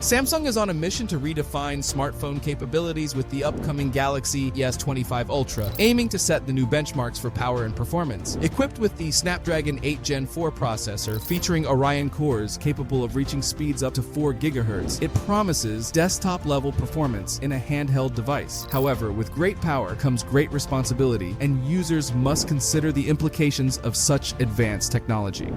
Samsung is on a mission to redefine smartphone capabilities with the upcoming Galaxy S25 Ultra, aiming to set the new benchmarks for power and performance. Equipped with the Snapdragon 8 Gen 4 processor featuring Orion cores capable of reaching speeds up to 4 GHz, it promises desktop-level performance in a handheld device. However, with great power comes great responsibility, and users must consider the implications of such advanced technology.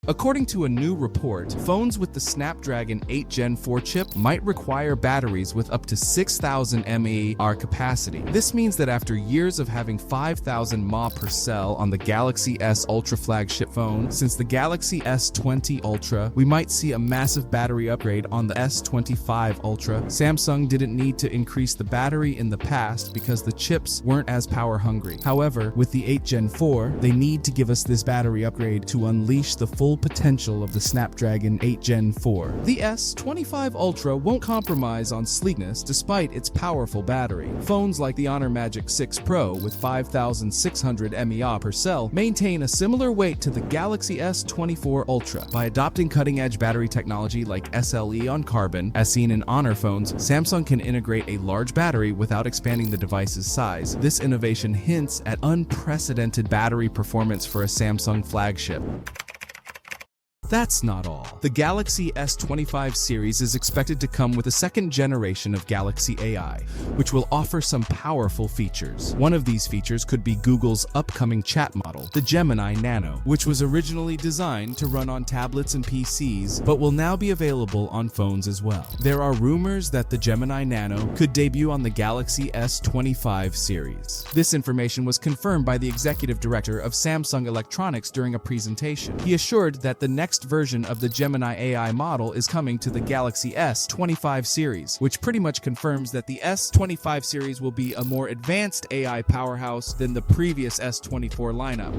According to a new report, phones with the Snapdragon 8 Gen 4 chip might require batteries with up to 6,000 mAh capacity. This means that after years of having 5,000 mAh per cell on the Galaxy S Ultra flagship phone, since the Galaxy S20 Ultra, we might see a massive battery upgrade on the S25 Ultra. Samsung didn't need to increase the battery in the past because the chips weren't as power hungry. However, with the 8 Gen 4, they need to give us this battery upgrade to unleash the full potential of the Snapdragon 8 Gen 4. The S25 Ultra won't compromise on sleekness despite its powerful battery. Phones like the Honor Magic 6 Pro with 5,600 mAh per cell maintain a similar weight to the Galaxy S24 Ultra. By adopting cutting-edge battery technology like SLE on carbon, as seen in Honor phones, Samsung can integrate a large battery without expanding the device's size. This innovation hints at unprecedented battery performance for a Samsung flagship. That's not all. The Galaxy S25 series is expected to come with a second generation of Galaxy AI, which will offer some powerful features. One of these features could be Google's upcoming chat model, the Gemini Nano, which was originally designed to run on tablets and PCs, but will now be available on phones as well. There are rumors that the Gemini Nano could debut on the Galaxy S25 series. This information was confirmed by the executive director of Samsung Electronics during a presentation. He assured that the next version of the Gemini AI model is coming to the Galaxy S25 series, which pretty much confirms that the S25 series will be a more advanced AI powerhouse than the previous S24 lineup.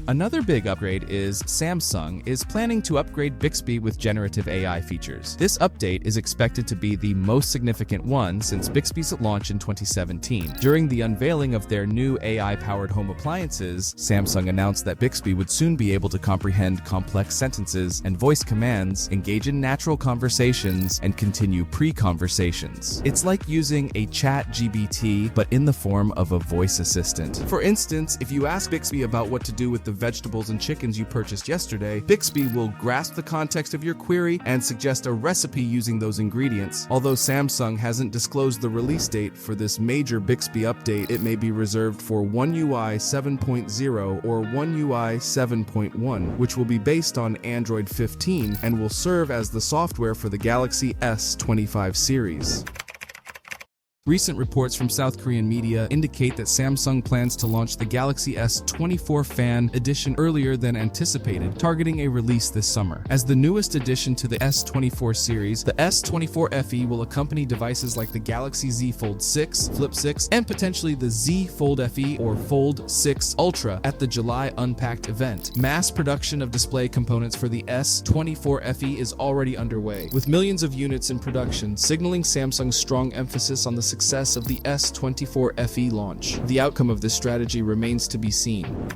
Another big upgrade is Samsung is planning to upgrade Bixby with generative AI features. This update is expected to be the most significant one since Bixby's launch in 2017. During the unveiling of their new AI-powered home appliances, Samsung announced that Bixby would soon be able to comprehend complex sentences and voice commands, engage in natural conversations, and continue pre-conversations. It's like using a chat GPT, but in the form of a voice assistant. For instance, if you ask Bixby about what to do with the vegetables and chickens you purchased yesterday, Bixby will grasp the context of your query and suggest a recipe using those ingredients. Although Samsung hasn't disclosed the release date for this major Bixby update, it may be reserved for One UI 7.0 or One UI 7.1, which will be based on Android 15 and will serve as the software for the Galaxy S25 series. Recent reports from South Korean media indicate that Samsung plans to launch the Galaxy S24 Fan Edition earlier than anticipated, targeting a release this summer. As the newest addition to the S24 series, the S24 FE will accompany devices like the Galaxy Z Fold 6, Flip 6, and potentially the Z Fold FE or Fold 6 Ultra at the July Unpacked event. Mass production of display components for the S24 FE is already underway, with millions of units in production, signaling Samsung's strong emphasis on the success of the S24 FE launch. The outcome of this strategy remains to be seen.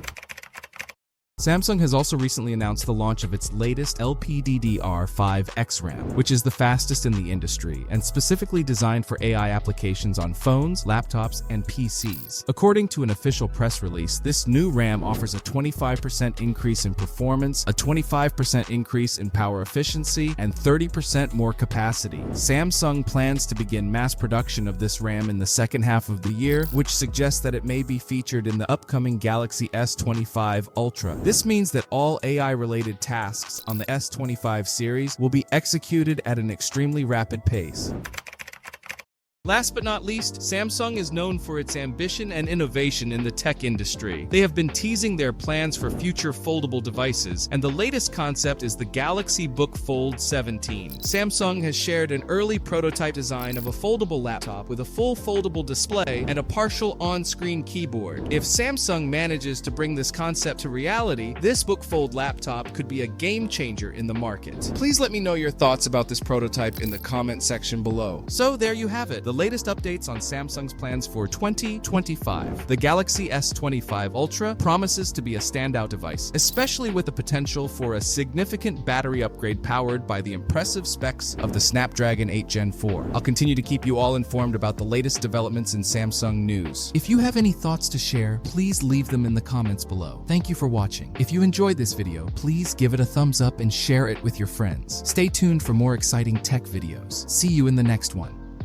Samsung has also recently announced the launch of its latest LPDDR5X RAM, which is the fastest in the industry and specifically designed for AI applications on phones, laptops, and PCs. According to an official press release, this new RAM offers a 25% increase in performance, a 25% increase in power efficiency, and 30% more capacity. Samsung plans to begin mass production of this RAM in the second half of the year, which suggests that it may be featured in the upcoming Galaxy S25 Ultra. This means that all AI-related tasks on the S25 series will be executed at an extremely rapid pace. Last but not least, Samsung is known for its ambition and innovation in the tech industry. They have been teasing their plans for future foldable devices, and the latest concept is the Galaxy Book Fold 17. Samsung has shared an early prototype design of a foldable laptop with a full foldable display and a partial on-screen keyboard. If Samsung manages to bring this concept to reality, this Book Fold laptop could be a game changer in the market. Please let me know your thoughts about this prototype in the comment section below. So there you have it. The latest updates on Samsung's plans for 2025. The Galaxy S25 Ultra promises to be a standout device, especially with the potential for a significant battery upgrade powered by the impressive specs of the Snapdragon 8 Gen 4. I'll continue to keep you all informed about the latest developments in Samsung news. If you have any thoughts to share, please leave them in the comments below. Thank you for watching. If you enjoyed this video, please give it a thumbs up and share it with your friends. Stay tuned for more exciting tech videos. See you in the next one.